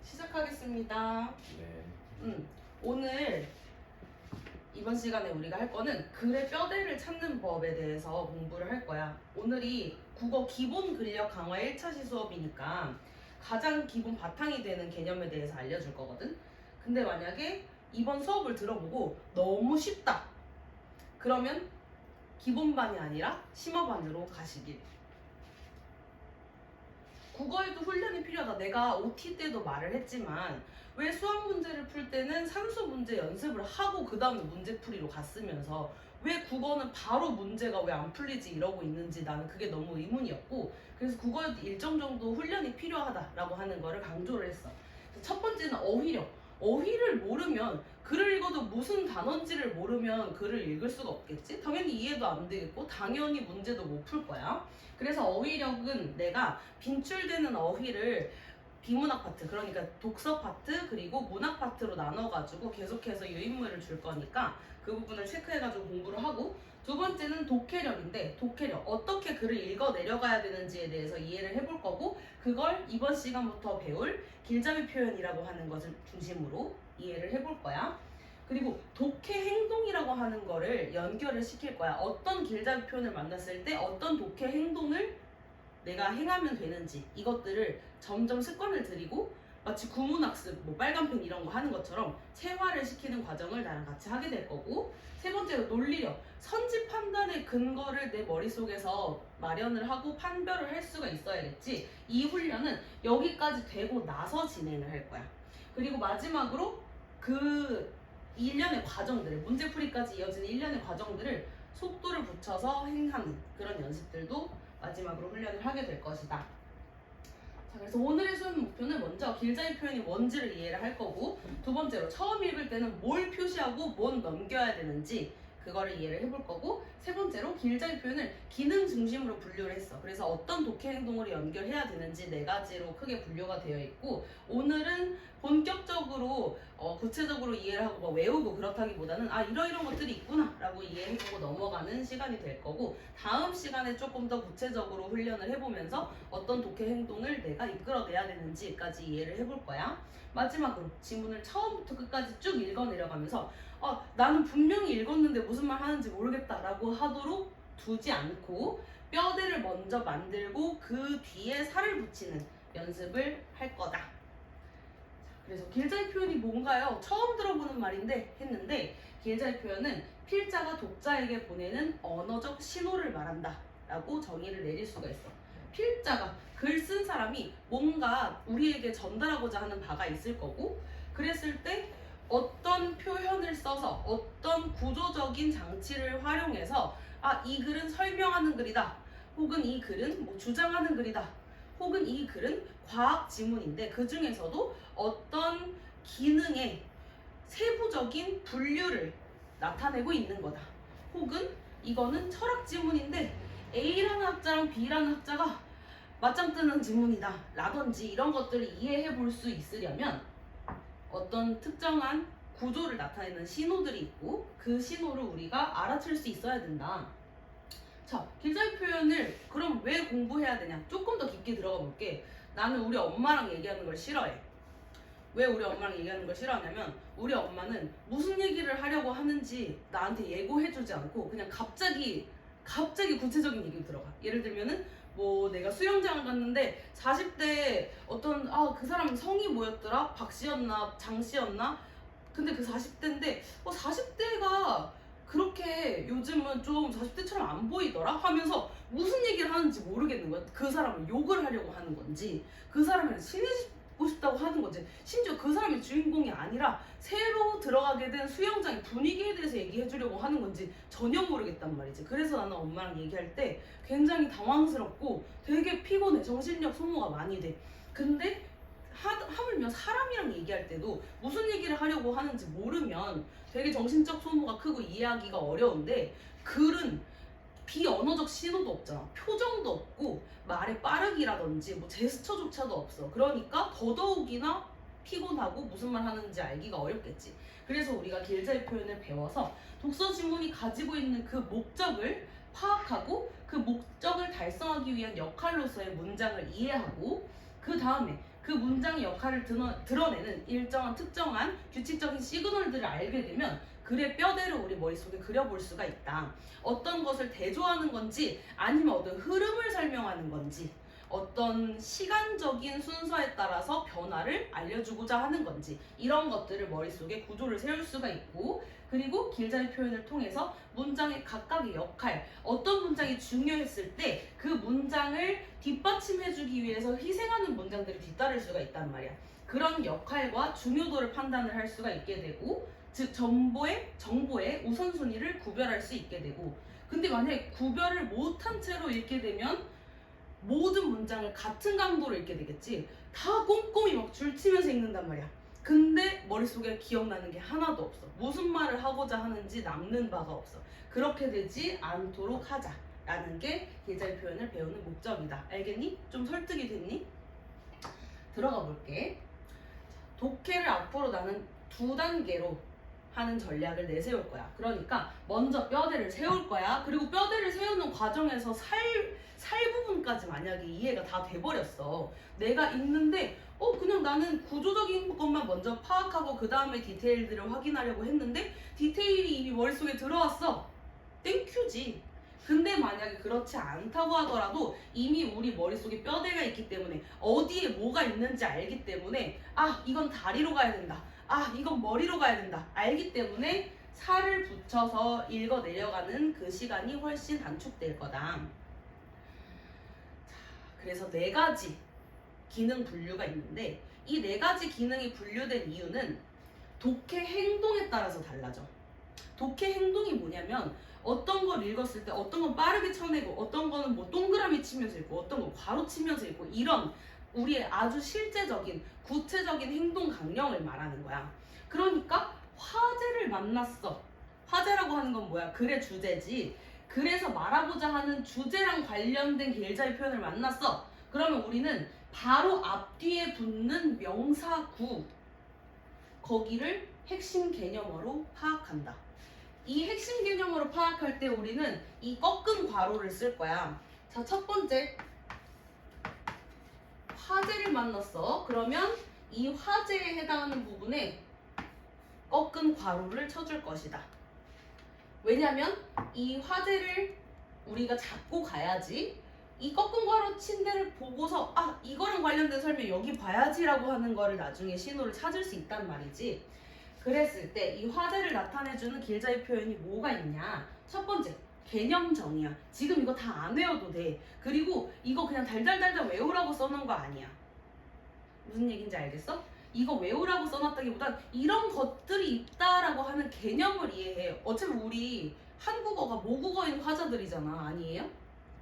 시작하겠습니다. 네. 오늘 이번 시간에 우리가 할 거는 글의 뼈대를 찾는 법에 대해서 공부를 할 거야. 오늘이 국어 기본 근력 강화 1차시 수업이니까 가장 기본 바탕이 되는 개념에 대해서 알려줄 거거든. 근데 만약에 이번 수업을 들어보고 너무 쉽다. 그러면 기본반이 아니라 심화반으로 가시길. 국어에도 훈련이 필요하다. 내가 OT 때도 말을 했지만 왜 수학 문제를 풀 때는 산수 문제 연습을 하고 그 다음에 문제풀이로 갔으면서 왜 국어는 바로 문제가 왜 안 풀리지 이러고 있는지 나는 그게 너무 의문이었고, 그래서 국어에도 일정 정도 훈련이 필요하다라고 하는 거를 강조를 했어. 첫 번째는 어휘력. 어휘를 모르면 글을 읽어도 무슨 단어인지를 모르면 글을 읽을 수가 없겠지? 당연히 이해도 안 되겠고 당연히 문제도 못 풀 거야. 그래서 어휘력은 내가 빈출되는 어휘를 비문학 파트, 그러니까 독서 파트 그리고 문학 파트로 나눠가지고 계속해서 유인물을 줄 거니까 그 부분을 체크해가지고 공부를 하고, 두 번째는 독해력인데 독해력, 어떻게 글을 읽어 내려가야 되는지에 대해서 이해를 해볼 거고, 그걸 이번 시간부터 배울 길잡이 표현이라고 하는 것을 중심으로 이해를 해볼 거야. 그리고 독해 행동이라고 하는 거를 연결을 시킬 거야. 어떤 길잡이 표현을 만났을 때 어떤 독해 행동을 내가 행하면 되는지, 이것들을 점점 습관을 들이고 마치 구문학습, 뭐 빨간펜 이런 거 하는 것처럼 체화를 시키는 과정을 나랑 같이 하게 될 거고, 세 번째로 논리력, 선지 판단의 근거를 내 머릿속에서 마련을 하고 판별을 할 수가 있어야겠지. 이 훈련은 여기까지 되고 나서 진행을 할 거야. 그리고 마지막으로 그 일련의 과정들을, 문제풀이까지 이어지는 일련의 과정들을 속도를 붙여서 행하는 그런 연습들도 마지막으로 훈련을 하게 될 것이다. 자, 그래서 오늘의 수업 목표는 먼저 길잡이 표현이 뭔지를 이해를 할 거고, 두 번째로 처음 읽을 때는 뭘 표시하고 뭘 넘겨야 되는지 그거를 이해를 해볼 거고, 세 번째로 길잡이 표현을 기능 중심으로 분류를 했어. 그래서 어떤 독해 행동으로 연결해야 되는지 네 가지로 크게 분류가 되어 있고, 오늘은 본격적으로 구체적으로 이해를 하고 뭐 외우고 그렇다기보다는 이러이런 것들이 있구나 라고 이해해보고 넘어가는 시간이 될 거고, 다음 시간에 조금 더 구체적으로 훈련을 해보면서 어떤 독해 행동을 내가 이끌어내야 되는지까지 이해를 해볼 거야. 마지막으로 지문을 처음부터 끝까지 쭉 읽어내려가면서 나는 분명히 읽었는데 무슨 말 하는지 모르겠다 라고 하도록 두지 않고 뼈대를 먼저 만들고 그 뒤에 살을 붙이는 연습을 할 거다. 그래서 길잡이 표현이 뭔가요? 처음 들어보는 말인데 했는데, 길잡이 표현은 필자가 독자에게 보내는 언어적 신호를 말한다 라고 정의를 내릴 수가 있어. 필자가, 글 쓴 사람이 뭔가 우리에게 전달하고자 하는 바가 있을 거고, 그랬을 때 어떤 표현을 써서 어떤 구조적인 장치를 활용해서 이 글은 설명하는 글이다, 혹은 이 글은 뭐 주장하는 글이다, 혹은 이 글은 과학 지문인데 그 중에서도 어떤 기능의 세부적인 분류를 나타내고 있는 거다, 혹은 이거는 철학 지문인데 A라는 학자랑 B라는 학자가 맞짱 뜨는 지문이다 라든지 이런 것들을 이해해 볼 수 있으려면 어떤 특정한 구조를 나타내는 신호들이 있고 그 신호를 우리가 알아챌 수 있어야 된다. 자, 길잡이 표현을 그럼 왜 공부해야 되냐? 조금 더 깊게 들어가 볼게. 나는 우리 엄마랑 얘기하는 걸 싫어해. 왜 우리 엄마랑 얘기하는 걸 싫어하냐면, 우리 엄마는 무슨 얘기를 하려고 하는지 나한테 예고해주지 않고 그냥 갑자기 구체적인 얘기로 들어가. 예를 들면은 뭐 내가 수영장을 갔는데 40대 어떤 그 사람 성이 뭐였더라? 박씨였나 장씨였나? 근데 그 40대인데 40대가 그렇게 요즘은 좀 40대처럼 안 보이더라? 하면서 무슨 얘기를 하는지 모르겠는 거야. 그 사람을 욕을 하려고 하는 건지, 그 사람을 친해지고 싶다고 하는 건지, 심지어 그 사람이 주인공이 아니라 새로 들어가게 된 수영장의 분위기에 대해서 얘기해 주려고 하는 건지 전혀 모르겠단 말이지. 그래서 나는 엄마랑 얘기할 때 굉장히 당황스럽고 되게 피곤해. 정신력 소모가 많이 돼. 근데 하물며 사람이랑 얘기할 때도 무슨 얘기를 하려고 하는지 모르면 되게 정신적 소모가 크고 이해하기가 어려운데, 글은 비언어적 신호도 없잖아. 표정도 없고 말의 빠르기라든지 뭐 제스처조차도 없어. 그러니까 더더욱이나 피곤하고 무슨 말 하는지 알기가 어렵겠지. 그래서 우리가 길잡이 표현을 배워서 독서 지문이 가지고 있는 그 목적을 파악하고 그 목적을 달성하기 위한 역할로서의 문장을 이해하고, 그 다음에 그 문장의 역할을 드러내는 일정한 특정한 규칙적인 시그널들을 알게 되면 글의 뼈대로 우리 머릿속에 그려볼 수가 있다. 어떤 것을 대조하는 건지 아니면 어떤 흐름을 설명하는 건지 어떤 시간적인 순서에 따라서 변화를 알려주고자 하는 건지 이런 것들을 머릿속에 구조를 세울 수가 있고 그리고 길자리 표현을 통해서 문장의 각각의 역할 어떤 문장이 중요했을 때 그 문장을 뒷받침해주기 위해서 희생하는 문장들이 뒤따를 수가 있단 말이야. 그런 역할과 중요도를 판단을 할 수가 있게 되고 즉 정보의 우선순위를 구별할 수 있게 되고 근데 만약에 구별을 못한 채로 읽게 되면 모든 문장을 같은 강도로 읽게 되겠지. 다 꼼꼼히 막 줄치면서 읽는단 말이야. 근데 머릿속에 기억나는 게 하나도 없어. 무슨 말을 하고자 하는지 남는 바가 없어. 그렇게 되지 않도록 하자라는 게 길자리 표현을 배우는 목적이다. 알겠니? 좀 설득이 됐니? 들어가 볼게. 독해를 앞으로 나는 2단계로 하는 전략을 내세울 거야. 그러니까 먼저 뼈대를 세울 거야. 그리고 뼈대를 세우는 과정에서 살 부분까지 만약에 이해가 다 돼버렸어. 내가 읽는데 그냥 나는 구조적인 것만 먼저 파악하고 그 다음에 디테일들을 확인하려고 했는데 디테일이 이미 머릿속에 들어왔어. 땡큐지. 근데 만약에 그렇지 않다고 하더라도 이미 우리 머릿속에 뼈대가 있기 때문에 어디에 뭐가 있는지 알기 때문에 이건 다리로 가야 된다. 이건 머리로 가야 된다. 알기 때문에 살을 붙여서 읽어 내려가는 그 시간이 훨씬 단축될 거다. 그래서 4가지 기능 분류가 있는데 이 4가지 기능이 분류된 이유는 독해 행동에 따라서 달라져. 독해 행동이 뭐냐면 어떤 걸 읽었을 때 어떤 건 빠르게 쳐내고 어떤 거는 뭐 동그라미 치면서 읽고 어떤 건 괄호 치면서 읽고 이런 우리의 아주 실제적인 구체적인 행동 강령을 말하는 거야. 그러니까 화제를 만났어. 화제라고 하는 건 뭐야? 글의 주제지. 그래서 말하고자 하는 주제랑 관련된 길자리 표현을 만났어. 그러면 우리는 바로 앞뒤에 붙는 명사구 거기를 핵심 개념어로 파악한다. 이 핵심 개념으로 파악할 때 우리는 이 꺾은 괄호를 쓸 거야. 자, 첫 번째 화제를 만났어. 그러면 이 화제에 해당하는 부분에 꺾은 괄호를 쳐줄 것이다. 왜냐면 이 화제를 우리가 잡고 가야지 이 꺾은 괄호 친 데를 보고서 이거랑 관련된 설명 여기 봐야지라고 하는 거를 나중에 신호를 찾을 수 있단 말이지. 그랬을 때 이 화제를 나타내주는 길자리 표현이 뭐가 있냐. 첫 번째 개념 정의야. 지금 이거 다 안 외워도 돼. 그리고 이거 그냥 달달달달 외우라고 써놓은 거 아니야. 무슨 얘기인지 알겠어? 이거 외우라고 써놨다기보단 이런 것들이 있다라고 하는 개념을 이해해. 어차피 우리 한국어가 모국어인 화자들이잖아. 아니에요?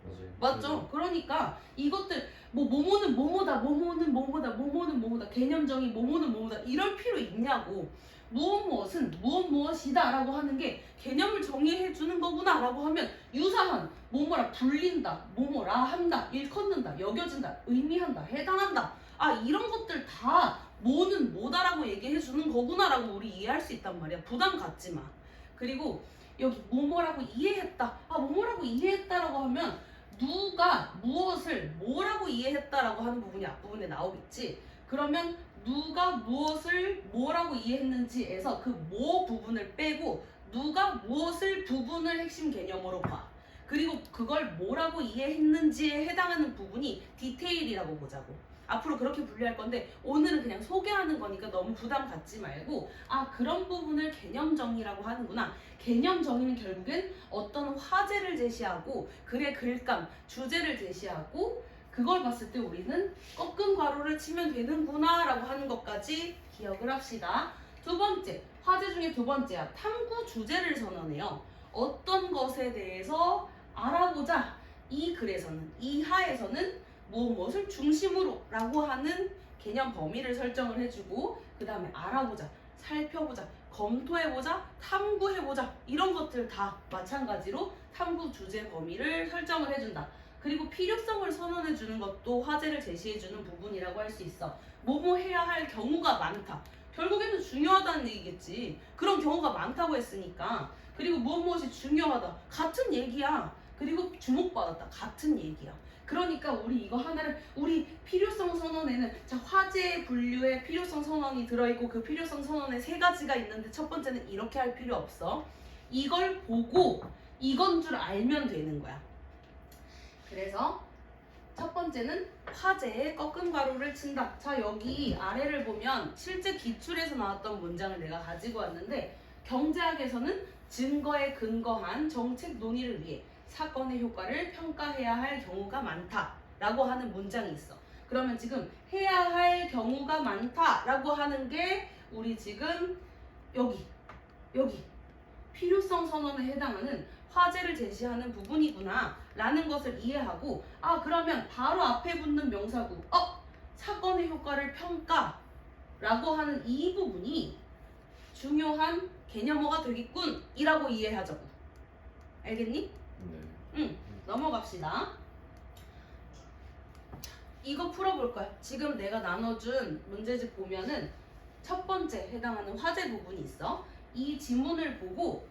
맞아요. 맞죠? 그러니까 이것들 뭐뭐는 뭐뭐다, 뭐뭐는 뭐뭐다, 뭐뭐는 뭐뭐다, 개념 정의 뭐뭐는 뭐뭐다 이럴 필요 있냐고. 무엇은 무엇이다 라고 하는 게 개념을 정의해 주는 거구나 라고 하면 유사한 뭐뭐라 불린다, 뭐뭐라 한다, 일컫는다, 여겨진다, 의미한다, 해당한다 이런 것들 다 뭐는 뭐다라고 얘기해 주는 거구나 라고 우리 이해할 수 있단 말이야. 부담 갖지 마. 그리고 여기 뭐뭐라고 이해했다, 뭐뭐라고 이해했다라고 하면 누가 무엇을 뭐라고 이해했다라고 하는 부분이 앞부분에 나오겠지. 그러면 누가 무엇을 뭐라고 이해했는지에서 그 뭐 부분을 빼고 누가 무엇을 부분을 핵심 개념으로 봐. 그리고 그걸 뭐라고 이해했는지에 해당하는 부분이 디테일이라고 보자고. 앞으로 그렇게 분류할 건데 오늘은 그냥 소개하는 거니까 너무 부담 갖지 말고 그런 부분을 개념 정의라고 하는구나. 개념 정의는 결국엔 어떤 화제를 제시하고 글의 글감, 주제를 제시하고 그걸 봤을 때 우리는 꺾은 괄호를 치면 되는구나 라고 하는 것까지 기억을 합시다. 두 번째, 화제 중에 두 번째야. 탐구 주제를 선언해요. 어떤 것에 대해서 알아보자. 이 글에서는, 이 하에서는 무엇을 중심으로 라고 하는 개념 범위를 설정을 해주고 그 다음에 알아보자, 살펴보자, 검토해보자, 탐구해보자 이런 것들 다 마찬가지로 탐구 주제 범위를 설정을 해준다. 그리고 필요성을 선언해주는 것도 화제를 제시해주는 부분이라고 할 수 있어. 뭐뭐 해야 할 경우가 많다. 결국에는 중요하다는 얘기겠지. 그런 경우가 많다고 했으니까. 그리고 무엇이 중요하다. 같은 얘기야. 그리고 주목받았다. 같은 얘기야. 그러니까 우리 이거 하나를 우리 필요성 선언에는 자 화재 분류에 필요성 선언이 들어있고 그 필요성 선언에 세 가지가 있는데 첫 번째는 이렇게 할 필요 없어. 이걸 보고 이건 줄 알면 되는 거야. 그래서 첫 번째는 화재에 꺾은 가루를 친다. 자 여기 아래를 보면 실제 기출에서 나왔던 문장을 내가 가지고 왔는데 경제학에서는 증거에 근거한 정책 논의를 위해 사건의 효과를 평가해야 할 경우가 많다라고 하는 문장이 있어. 그러면 지금 해야 할 경우가 많다라고 하는 게 우리 지금 여기 필요성 선언에 해당하는 화제를 제시하는 부분이구나 라는 것을 이해하고 아 그러면 바로 앞에 붙는 명사구 사건의 효과를 평가 라고 하는 이 부분이 중요한 개념어가 되겠군 이라고 이해하자고. 알겠니? 네. 응. 넘어갑시다. 이거 풀어볼 거야. 지금 내가 나눠준 문제집 보면은 첫 번째 해당하는 화제 부분이 있어. 이 지문을 보고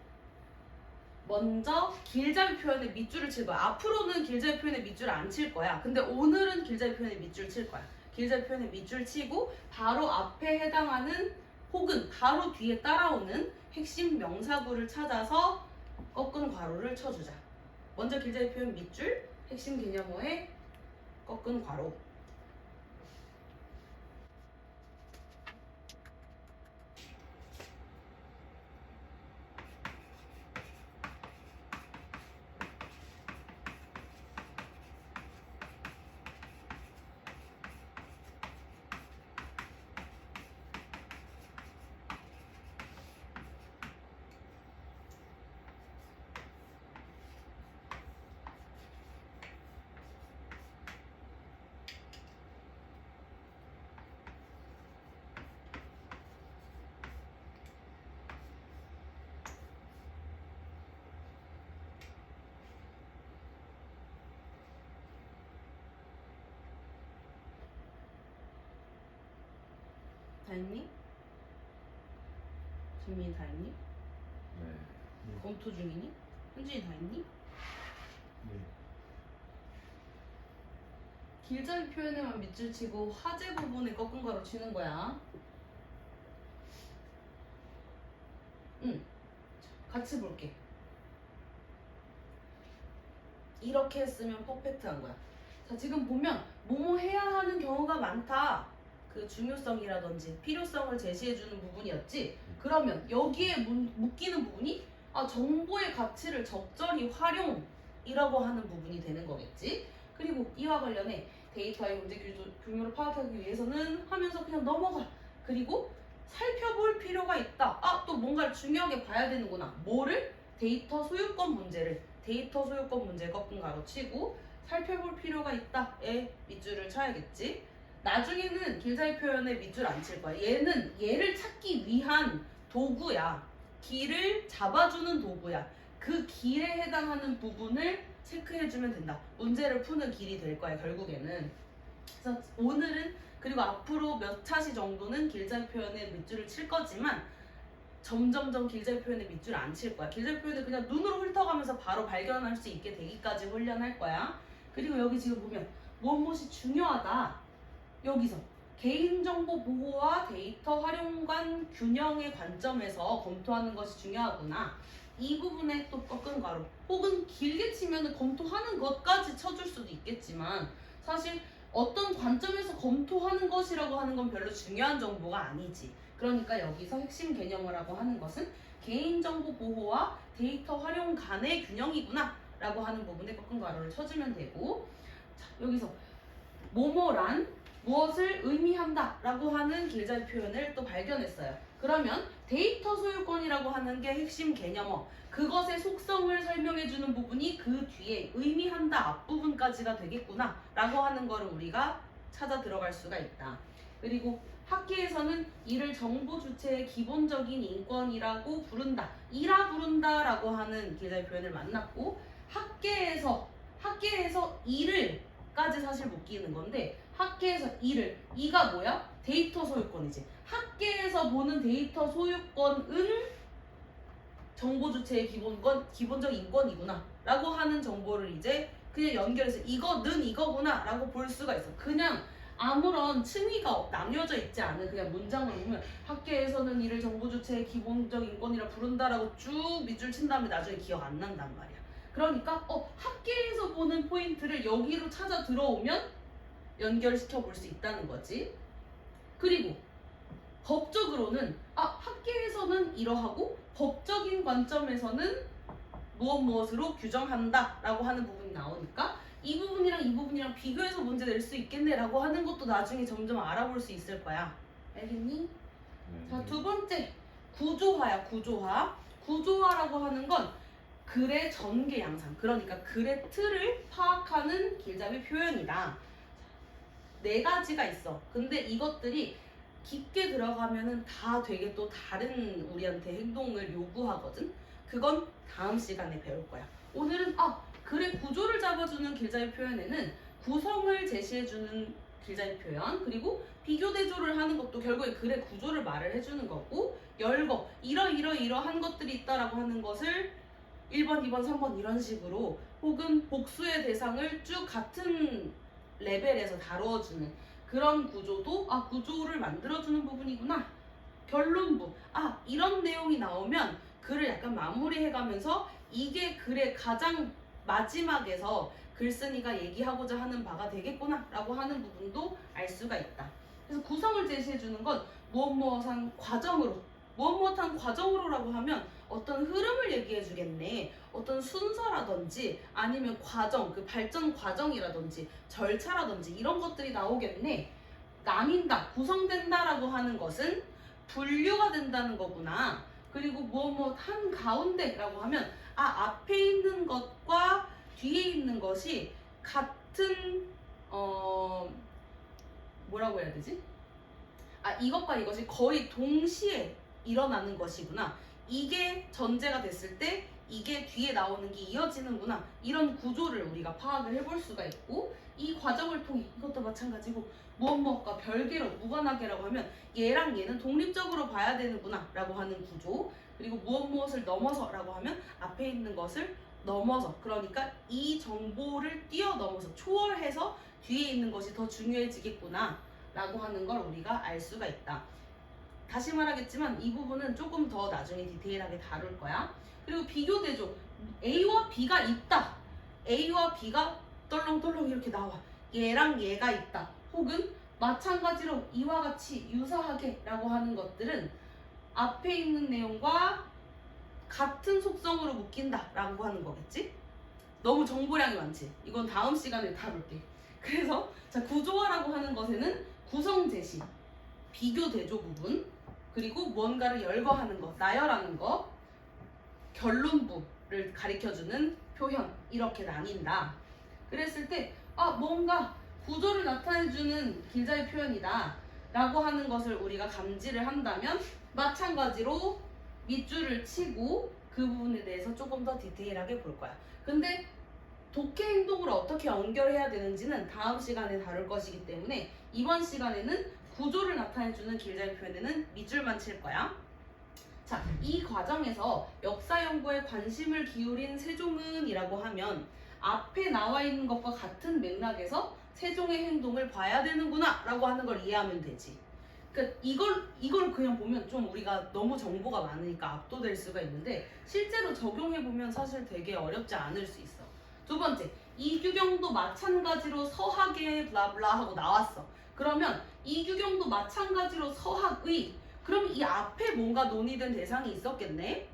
먼저 길잡이 표현에 밑줄을 칠 거야. 앞으로는 길잡이 표현에 밑줄을 안 칠 거야. 근데 오늘은 길잡이 표현에 밑줄 칠 거야. 길잡이 표현에 밑줄 치고 바로 앞에 해당하는 혹은 바로 뒤에 따라오는 핵심 명사구를 찾아서 꺾은 괄호를 쳐주자. 먼저 길잡이 표현 밑줄, 핵심 개념어에 꺾은 괄호. 다 했니? 준민이 다 했니? 네. 검토 중이니? 현진이 다 했니? 네. 길잡이 표현에만 밑줄 치고 화제 부분에 꺾은 괄호 치는 거야. 같이 볼게. 이렇게 했으면 퍼펙트한 거야. 자 지금 보면 뭐뭐 해야 하는 경우가 많다. 그 중요성이라든지 필요성을 제시해주는 부분이었지. 그러면 여기에 묶이는 부분이 정보의 가치를 적절히 활용이라고 하는 부분이 되는 거겠지. 그리고 이와 관련해 데이터의 문제 규모를 파악하기 위해서는 하면서 그냥 넘어가. 그리고 살펴볼 필요가 있다. 또 뭔가를 중요하게 봐야 되는구나. 뭐를? 데이터 소유권 문제를. 데이터 소유권 문제 꺾은 가로 치고 살펴볼 필요가 있다에 밑줄을 쳐야겠지. 나중에는 길잡이 표현에 밑줄 안 칠 거야. 얘를 찾기 위한 도구야. 길을 잡아주는 도구야. 그 길에 해당하는 부분을 체크해주면 된다. 문제를 푸는 길이 될 거야 결국에는. 그래서 오늘은 그리고 앞으로 몇 차시 정도는 길잡이 표현에 밑줄을 칠 거지만 점점점 길잡이 표현에 밑줄 안 칠 거야. 길잡이 표현을 그냥 눈으로 훑어가면서 바로 발견할 수 있게 되기까지 훈련할 거야. 그리고 여기 지금 보면 무엇이 중요하다. 여기서 개인정보 보호와 데이터 활용 간 균형의 관점에서 검토하는 것이 중요하구나. 이 부분에 또 꺾은 괄호 혹은 길게 치면 검토하는 것까지 쳐줄 수도 있겠지만 사실 어떤 관점에서 검토하는 것이라고 하는 건 별로 중요한 정보가 아니지. 그러니까 여기서 핵심 개념이라고 하는 것은 개인정보 보호와 데이터 활용 간의 균형이구나 라고 하는 부분에 꺾은 괄호를 쳐주면 되고, 자, 여기서 뭐뭐란 무엇을 의미한다 라고 하는 길잡이 표현을 또 발견했어요. 그러면 데이터 소유권이라고 하는 게 핵심 개념어, 그것의 속성을 설명해주는 부분이 그 뒤에 의미한다 앞부분까지가 되겠구나 라고 하는 거를 우리가 찾아 들어갈 수가 있다. 그리고 학계에서는 이를 정보 주체의 기본적인 인권이라고 부른다, 이라 부른다 라고 하는 길잡이 표현을 만났고, 학계에서 이를까지 사실 묶이는 건데, 학계에서 이가 뭐야? 데이터 소유권이지. 학계에서 보는 데이터 소유권은 정보 주체의 기본적 인권이구나 라고 하는 정보를 이제 그냥 연결해서 이거는 이거구나 라고 볼 수가 있어. 그냥 아무런 층위가 나뉘어져 있지 않은 그냥 문장을 보면 학계에서는 이를 정부 주체의 기본적 인권이라 부른다라고 쭉 밑줄 친 다음에 나중에 기억 안 난단 말이야. 그러니까 학계에서 보는 포인트를 여기로 찾아 들어오면 연결시켜 볼 수 있다는 거지. 그리고 법적으로는 학계에서는 이러하고 법적인 관점에서는 무엇으로 규정한다 라고 하는 부분이 나오니까 이 부분이랑 이 부분이랑 비교해서 문제 낼 수 있겠네 라고 하는 것도 나중에 점점 알아볼 수 있을 거야. 알겠니? 네. 자, 두 번째 구조화야. 구조화라고 하는 건 글의 전개 양상, 그러니까 글의 틀을 파악하는 길잡이 표현이다. 네 가지가 있어. 근데 이것들이 깊게 들어가면은 다 되게 또 다른 우리한테 행동을 요구하거든. 그건 다음 시간에 배울 거야. 오늘은 글의 구조를 잡아주는 길잡이 표현에는 구성을 제시해주는 길잡이 표현, 그리고 비교 대조를 하는 것도 결국에 글의 구조를 말을 해주는 거고, 열거, 이러한 것들이 있다라고 하는 것을 1번, 2번, 3번 이런 식으로 혹은 복수의 대상을 쭉 같은 레벨에서 다루어주는 그런 구조도 구조를 만들어주는 부분이구나. 결론부, 이런 내용이 나오면 글을 약간 마무리해가면서 이게 글의 가장 마지막에서 글쓴이가 얘기하고자 하는 바가 되겠구나 라고 하는 부분도 알 수가 있다. 그래서 구성을 제시해주는 건 무엇무엇한 과정으로라고 하면 어떤 흐름을 얘기해주겠네. 어떤 순서라든지 아니면 과정, 그 발전 과정이라든지 절차라든지 이런 것들이 나오겠네. 나뉜다, 구성된다라고 하는 것은 분류가 된다는 거구나. 그리고 한 가운데라고 하면 앞에 있는 것과 뒤에 있는 것이 같은 뭐라고 해야 되지? 이것과 이것이 거의 동시에 일어나는 것이구나. 이게 전제가 됐을 때 이게 뒤에 나오는 게 이어지는구나. 이런 구조를 우리가 파악을 해볼 수가 있고, 이 과정을 통해 이것도 마찬가지고 무엇과 별개로 무관하게라고 하면 얘랑 얘는 독립적으로 봐야 되는구나 라고 하는 구조, 그리고 무엇을 넘어서라고 하면 앞에 있는 것을 넘어서, 그러니까 이 정보를 뛰어넘어서 초월해서 뒤에 있는 것이 더 중요해지겠구나 라고 하는 걸 우리가 알 수가 있다. 다시 말하겠지만 이 부분은 조금 더 나중에 디테일하게 다룰 거야. 그리고 비교 대조, A와 B가 있다. A와 B가 떨렁떨렁 이렇게 나와. 얘랑 얘가 있다. 혹은 마찬가지로 이와 같이 유사하게 라고 하는 것들은 앞에 있는 내용과 같은 속성으로 묶인다 라고 하는 거겠지? 너무 정보량이 많지? 이건 다음 시간에 다룰게. 그래서 구조화라고 하는 것에는 구성 제시, 비교 대조 부분, 그리고 뭔가를 열거하는 것, 나열하는 것, 결론부를 가리켜주는 표현, 이렇게 나뉜다. 그랬을 때 뭔가 구조를 나타내주는 길잡이 표현이다 라고 하는 것을 우리가 감지를 한다면 마찬가지로 밑줄을 치고 그 부분에 대해서 조금 더 디테일하게 볼 거야. 근데 독해 행동을 어떻게 연결해야 되는지는 다음 시간에 다룰 것이기 때문에 이번 시간에는 구조를 나타내주는 길잡이 표현에는 밑줄만 칠 거야. 자, 이 과정에서 역사 연구에 관심을 기울인 세종은이라고 하면 앞에 나와 있는 것과 같은 맥락에서 세종의 행동을 봐야 되는구나 라고 하는 걸 이해하면 되지. 그러니까 이걸 그냥 보면 좀 우리가 너무 정보가 많으니까 압도될 수가 있는데 실제로 적용해보면 사실 되게 어렵지 않을 수 있어. 두 번째, 이규경도 마찬가지로 서학의 블라블라 하고 나왔어. 그러면 이규경도 마찬가지로 서학의, 그럼 이 앞에 뭔가 논의된 대상이 있었겠네?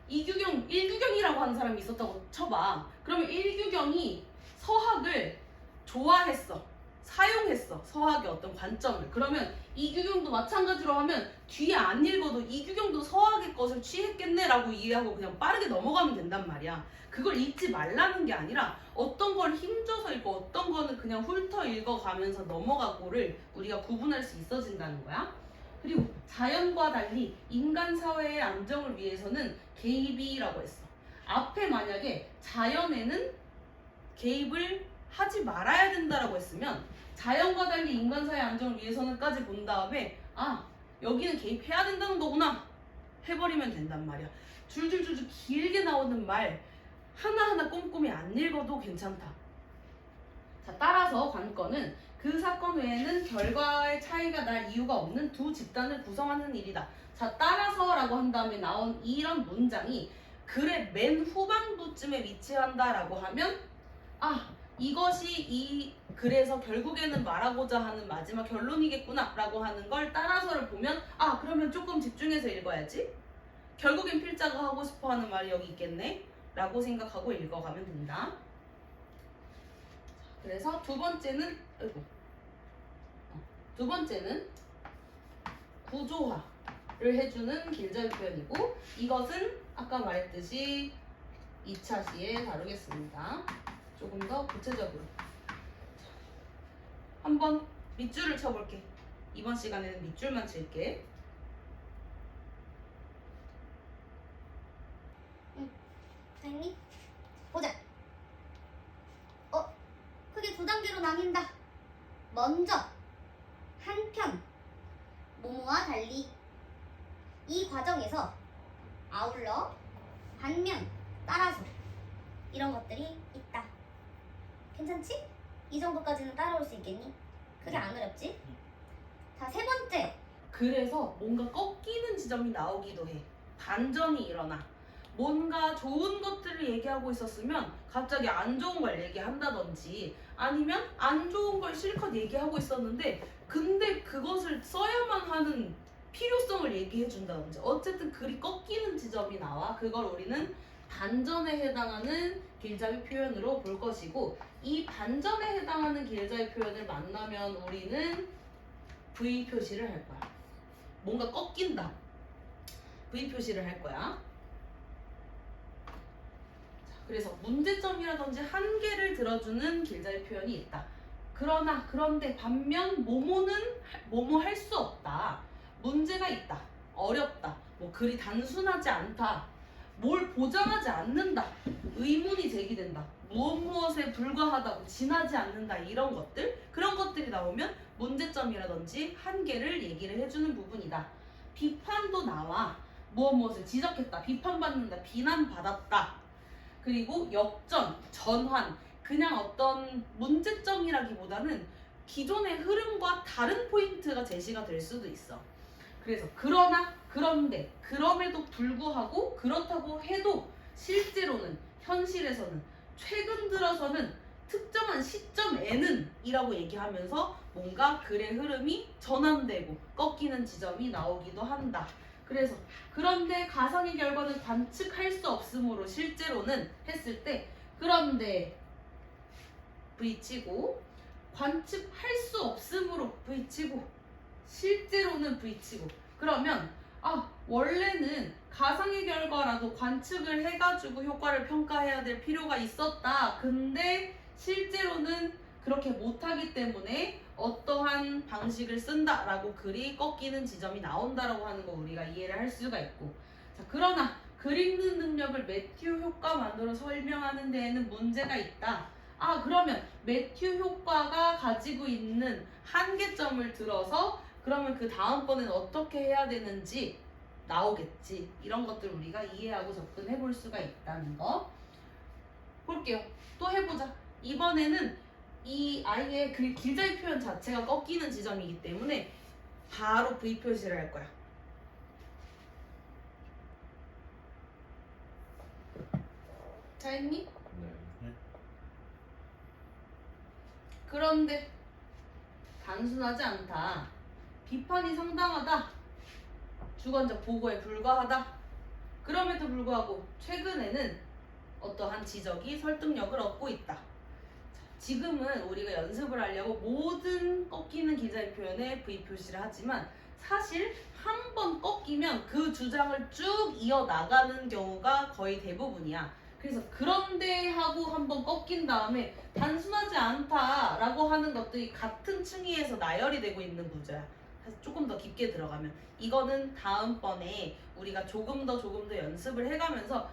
일규경이라고 하는 사람이 있었다고 쳐봐. 그러면 일규경이 서학을 좋아했어. 사용했어. 서학의 어떤 관점을. 그러면 이규경도 마찬가지로 하면 뒤에 안 읽어도 이규경도 서학의 것을 취했겠네 라고 이해하고 그냥 빠르게 넘어가면 된단 말이야. 그걸 읽지 말라는 게 아니라 어떤 걸 힘줘서 읽고 어떤 거는 그냥 훑어 읽어가면서 넘어가고를 우리가 구분할 수 있어진다는 거야. 그리고 자연과 달리 인간 사회의 안정을 위해서는 개입이라고 했어. 앞에 만약에 자연에는 개입을 하지 말아야 된다라고 했으면 자연과 달리 인간 사회의 안정을 위해서는까지 본 다음에 여기는 개입해야 된다는 거구나 해버리면 된단 말이야. 줄줄줄줄 길게 나오는 말 하나하나 꼼꼼히 안 읽어도 괜찮다. 자, 따라서 관건은 그 사건 외에는 결과의 차이가 날 이유가 없는 두 집단을 구성하는 일이다. 자, 따라서라고 한 다음에 나온 이런 문장이 글의 맨 후반부쯤에 위치한다라고 하면 이것이 이 글에서 결국에는 말하고자 하는 마지막 결론이겠구나 라고 하는 걸 따라서를 보면 그러면 조금 집중해서 읽어야지. 결국엔 필자가 하고 싶어하는 말이 여기 있겠네 라고 생각하고 읽어가면 된다. 그래서 두 번째는 구조화를 해주는 길자유 표현이고, 이것은 아까 말했듯이 2차 시에 다루겠습니다. 조금 더 구체적으로 한번 밑줄을 쳐볼게. 이번 시간에는 밑줄만 칠게. 선생님, 보자. 크게 두 단계로 나뉜다. 먼저, 한편, 모모와 달리. 이 과정에서 아울러, 반면, 따라서 이런 것들이 있다. 괜찮지? 이 정도까지는 따라올 수 있겠니? 그게 안 어렵지? 자, 세 번째. 그래서 뭔가 꺾이는 지점이 나오기도 해. 반전이 일어나. 뭔가 좋은 것들을 얘기하고 있었으면 갑자기 안 좋은 걸 얘기한다든지, 아니면 안 좋은 걸 실컷 얘기하고 있었는데 근데 그것을 써야만 하는 필요성을 얘기해 준다든지, 어쨌든 글이 꺾이는 지점이 나와. 그걸 우리는 반전에 해당하는 길자유 표현으로 볼 것이고, 이 반전에 해당하는 길자유 표현을 만나면 우리는 V 표시를 할 거야. 뭔가 꺾인다. V 표시를 할 거야. 그래서 문제점이라든지 한계를 들어주는 길자유 표현이 있다. 그런데 반면 뭐뭐 할 수 없다. 문제가 있다. 어렵다. 글이 단순하지 않다. 뭘 보장하지 않는다. 의문이 제기된다. 무엇에 불과하다고, 지나지 않는다. 이런 것들, 그런 것들이 나오면 문제점이라든지 한계를 얘기를 해주는 부분이다. 비판도 나와. 무엇을 지적했다. 비판받는다. 비난받았다. 그리고 역전, 전환, 그냥 어떤 문제점이라기보다는 기존의 흐름과 다른 포인트가 제시가 될 수도 있어. 그래서 그런데, 그럼에도 불구하고, 그렇다고 해도 실제로는, 현실에서는, 최근 들어서는, 특정한 시점에는 이라고 얘기하면서 뭔가 글의 흐름이 전환되고 꺾이는 지점이 나오기도 한다. 그래서 그런데 가상의 결과는 관측할 수 없으므로 실제로는 했을 때, 그런데 V 치고, 관측할 수 없으므로 V 치고, 실제로는 V 치고, 그러면 원래는 가상의 결과라도 관측을 해가지고 효과를 평가해야 될 필요가 있었다. 근데 실제로는 그렇게 못하기 때문에 어떠한 방식을 쓴다라고 글이 꺾이는 지점이 나온다라고 하는 거 우리가 이해를 할 수가 있고, 자, 그러나 글 읽는 능력을 매튜 효과만으로 설명하는 데에는 문제가 있다. 그러면 매튜 효과가 가지고 있는 한계점을 들어서 그러면 그 다음번엔 어떻게 해야 되는지 나오겠지. 이런 것들 우리가 이해하고 접근해 볼 수가 있다는 거 볼게요. 또 해보자. 이번에는 이 아이의 길자유 표현 자체가 꺾이는 지점이기 때문에 바로 V 표시를 할 거야. 자, 했니? 네. 그런데 단순하지 않다. 비판이 상당하다. 주관적 보고에 불과하다. 그럼에도 불구하고 최근에는 어떠한 지적이 설득력을 얻고 있다. 지금은 우리가 연습을 하려고 모든 꺾이는 길자유 표현에 V 표시를 하지만 사실 한 번 꺾이면 그 주장을 쭉 이어나가는 경우가 거의 대부분이야. 그래서 그런데 하고 한 번 꺾인 다음에 단순하지 않다라고 하는 것들이 같은 층위에서 나열이 되고 있는 구조야. 사실 조금 더 깊게 들어가면 이거는 다음번에 우리가 조금 더 연습을 해가면서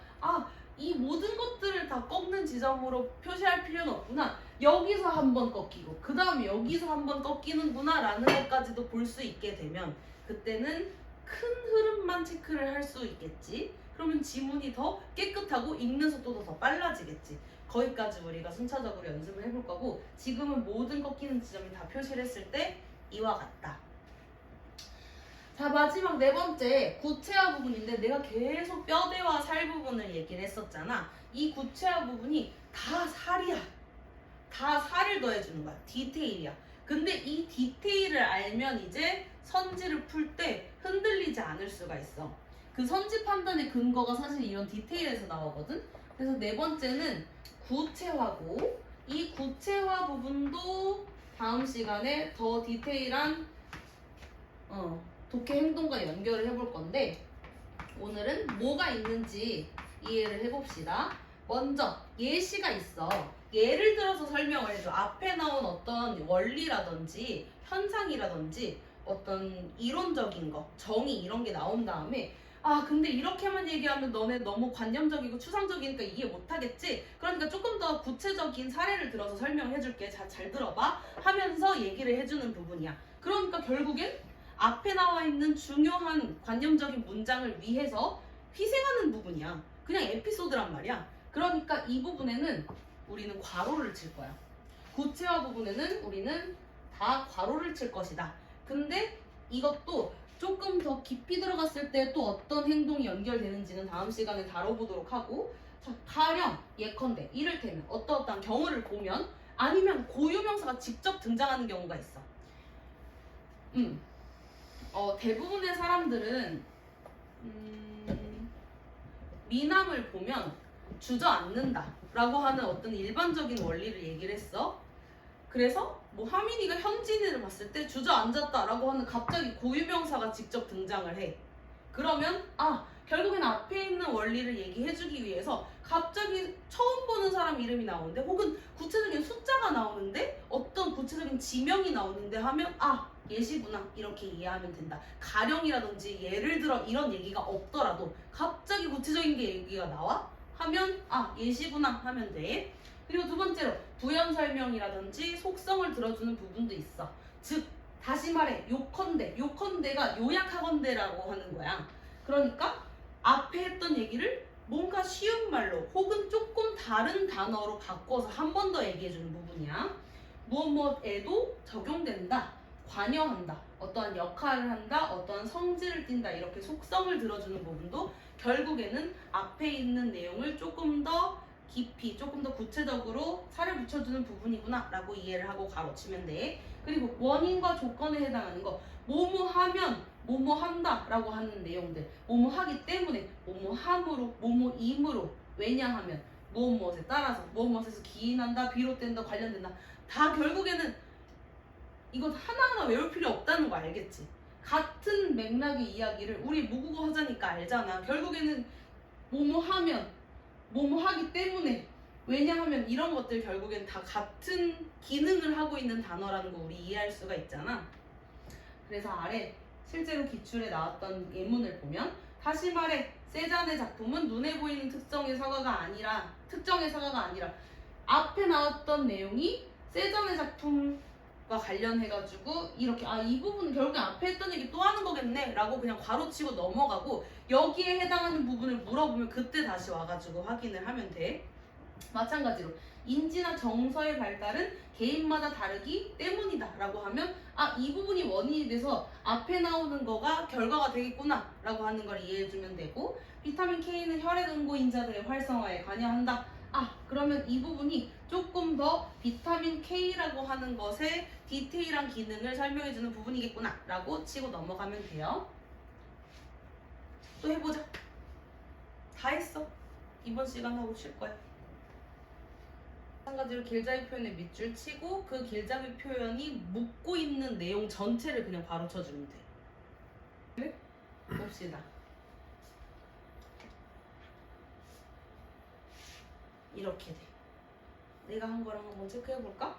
이 모든 것들을 다 꺾는 지점으로 표시할 필요는 없구나. 여기서 한 번 꺾이고 그 다음에 여기서 한 번 꺾이는구나 라는 것까지도 볼 수 있게 되면 그때는 큰 흐름만 체크를 할 수 있겠지. 그러면 지문이 더 깨끗하고 읽는 속도도 더 빨라지겠지. 거기까지 우리가 순차적으로 연습을 해볼 거고 지금은 모든 꺾이는 지점이 다 표시를 했을 때 이와 같다. 자 마지막 네 번째 구체화 부분인데 내가 계속 뼈대와 살 부분을 얘기를 했었잖아. 이 구체화 부분이 다 살이야. 다 살을 더해주는 거야. 디테일이야. 근데 이 디테일을 알면 이제 선지를 풀 때 흔들리지 않을 수가 있어. 그 선지 판단의 근거가 사실 이런 디테일에서 나오거든. 그래서 네 번째는 구체화고 이 구체화 부분도 다음 시간에 더 디테일한 독해 행동과 연결을 해볼 건데 오늘은 뭐가 있는지 이해를 해봅시다. 먼저 예시가 있어. 예를 들어서 설명을 해줘. 앞에 나온 어떤 원리라든지 현상이라든지 어떤 이론적인 거, 정의 이런 게 나온 다음에 아 근데 이렇게만 얘기하면 너네 너무 관념적이고 추상적이니까 이해 못하겠지? 그러니까 조금 더 구체적인 사례를 들어서 설명해줄게. 잘 들어봐 하면서 얘기를 해주는 부분이야. 그러니까 결국엔 앞에 나와 있는 중요한 관념적인 문장을 위해서 희생하는 부분이야. 그냥 에피소드란 말이야. 그러니까 이 부분에는 우리는 괄호를 칠 거야. 구체화 부분에는 우리는 다 괄호를 칠 것이다. 근데 이것도 조금 더 깊이 들어갔을 때 또 어떤 행동이 연결되는지는 다음 시간에 다뤄보도록 하고 자, 가령 예컨대 이를테면 어떠한 경우를 보면 아니면 고유명사가 직접 등장하는 경우가 있어. 대부분의 사람들은 미남을 보면 주저앉는다 라고 하는 어떤 일반적인 원리를 얘기를 했어. 그래서 뭐 하민이가 현진이를 봤을 때 주저앉았다 라고 하는 갑자기 고유명사가 직접 등장을 해. 그러면 결국엔 앞에 있는 원리를 얘기해주기 위해서 갑자기 처음 보는 사람 이름이 나오는데 혹은 구체적인 숫자가 나오는데 어떤 구체적인 지명이 나오는데 하면 예시구나 이렇게 이해하면 된다. 가령이라든지 예를 들어 이런 얘기가 없더라도 갑자기 구체적인 게 얘기가 나와? 하면 예시구나 하면 돼. 그리고 두 번째로 부연 설명이라든지 속성을 들어주는 부분도 있어. 즉 다시 말해 요컨대가 요약하건대라고 하는 거야. 그러니까 앞에 했던 얘기를 뭔가 쉬운 말로 혹은 조금 다른 단어로 바꿔서 한 번 더 얘기해주는 부분이야. 무엇에도 적용된다. 관여한다. 어떠한 역할을 한다. 어떠한 성질을 띈다. 이렇게 속성을 들어주는 부분도 결국에는 앞에 있는 내용을 조금 더 깊이, 조금 더 구체적으로 살을 붙여주는 부분이구나 라고 이해를 하고 가로치면 돼. 그리고 원인과 조건에 해당하는 거 뭐뭐 하면 뭐뭐 한다 라고 하는 내용들 뭐뭐 하기 때문에 뭐뭐 함으로 뭐뭐 임으로 왜냐하면 무엇에 따라서 무엇에서 기인한다 비롯된다 관련된다 다 결국에는 이거 하나하나 외울 필요 없다는 거 알겠지? 같은 맥락의 이야기를 우리 모국어 하자니까 알잖아. 결국에는 뭐뭐 하면 뭐뭐 하기 때문에 왜냐하면 이런 것들 결국엔 다 같은 기능을 하고 있는 단어라는 거 우리 이해할 수가 있잖아. 그래서 아래 실제로 기출에 나왔던 예문을 보면 다시 말해 세잔의 작품은 눈에 보이는 특정의 사과가 아니라 앞에 나왔던 내용이 세잔의 작품과 관련해가지고 이렇게 이 부분은 결국에 앞에 했던 얘기 또 하는 거겠네 라고 그냥 괄호치고 넘어가고 여기에 해당하는 부분을 물어보면 그때 다시 와가지고 확인을 하면 돼. 마찬가지로 인지나 정서의 발달은 개인마다 다르기 때문이다 라고 하면 이 부분이 원인이 돼서 앞에 나오는 거가 결과가 되겠구나 라고 하는 걸 이해해주면 되고 비타민 K는 혈액 응고 인자들의 활성화에 관여한다. 그러면 이 부분이 조금 더 비타민 K라고 하는 것의 디테일한 기능을 설명해주는 부분이겠구나 라고 치고 넘어가면 돼요. 또 해보자. 다 했어. 이번 시간하고 쉴 거야. 마찬가지로 길잡이 표현에 밑줄 치고 그 길잡이 표현이 묻고 있는 내용 전체를 그냥 바로 쳐주면 돼. 봅시다. 이렇게 돼. 내가 한 거랑 한번 체크해볼까?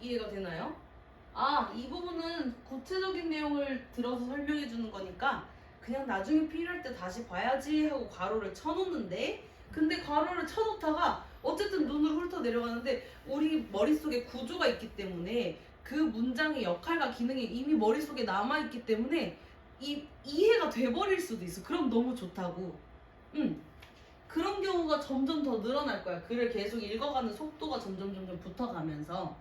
이해가 되나요? 이 부분은 구체적인 내용을 들어서 설명해 주는 거니까 그냥 나중에 필요할 때 다시 봐야지 하고 괄호를 쳐놓는데, 근데 괄호를 쳐놓다가 어쨌든 눈으로 훑어 내려가는데 우리 머릿속에 구조가 있기 때문에 그 문장의 역할과 기능이 이미 머릿속에 남아있기 때문에 이해가 돼버릴 수도 있어. 그럼 너무 좋다고. 그런 경우가 점점 더 늘어날 거야. 글을 계속 읽어가는 속도가 점점 붙어가면서.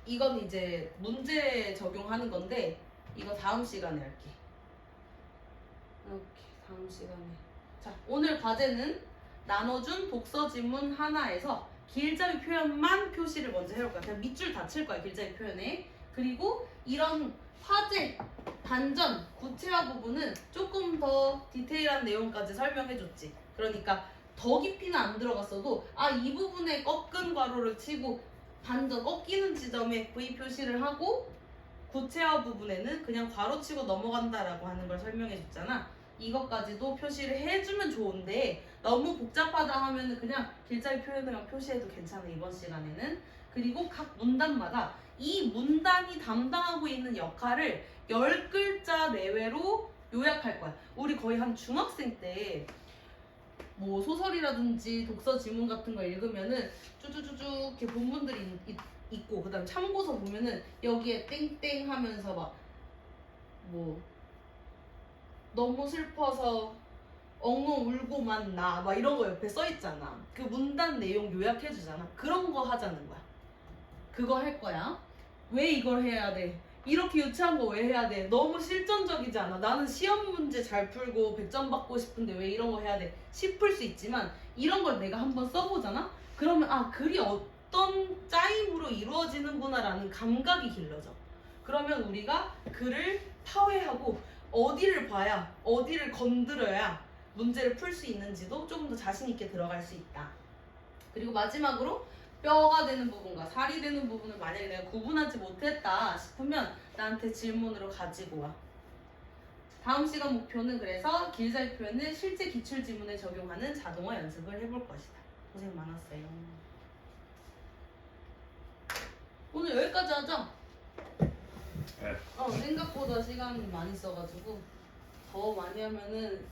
이건 이제 문제 적용하는 건데 이거 다음 시간에 할게. 이렇게 다음 시간에. 자, 오늘 과제는 나눠준 독서 지문 하나에서 길잡이 표현만 표시를 먼저 해볼 거야. 그냥 밑줄 다 칠 거야, 길잡이 표현에. 그리고 이런 화제, 반전, 구체화 부분은 조금 더 디테일한 내용까지 설명해줬지. 그러니까 더 깊이는 안 들어갔어도 이 부분에 꺾은 괄호를 치고 반전, 꺾이는 지점에 V 표시를 하고 구체화 부분에는 그냥 괄호 치고 넘어간다라고 하는 걸 설명해줬잖아. 이것까지도 표시를 해주면 좋은데 너무 복잡하다 하면은 그냥 길잡이 표현으로만 표시해도 괜찮아, 이번 시간에는. 그리고 각 문단마다 이 문단이 담당하고 있는 역할을 10글자 내외로 요약할 거야. 우리 거의 한 중학생 때 뭐 소설이라든지 독서 지문 같은 거 읽으면은 쭈쭈쭈쭈 이렇게 본문들이 있고, 그 다음 참고서 보면은 여기에 땡땡 하면서 막 뭐 너무 슬퍼서 엉엉 울고만 나 막 이런 거 옆에 써 있잖아. 그 문단 내용 요약해 주잖아. 그런 거 하자는 거야. 그거 할 거야. 왜 이걸 해야 돼? 이렇게 유치한 거 왜 해야 돼? 너무 실전적이지 않아? 나는 시험 문제 잘 풀고 100점 받고 싶은데 왜 이런 거 해야 돼? 싶을 수 있지만 이런 걸 내가 한번 써보잖아? 그러면 글이 어떤 짜임으로 이루어지는구나 라는 감각이 길러져. 그러면 우리가 글을 파괴하고 어디를 봐야, 어디를 건드려야 문제를 풀 수 있는지도 조금 더 자신 있게 들어갈 수 있다. 그리고 마지막으로 뼈가 되는 부분과 살이 되는 부분을 만약에 내가 구분하지 못했다 싶으면 나한테 질문으로 가지고 와. 다음 시간 목표는 그래서 길잡이 표현을 실제 기출지문에 적용하는 자동화 연습을 해볼 것이다. 고생 많았어요. 오늘 여기까지 하자. 네. 생각보다 시간이 많이 써가지고 더 많이 하면은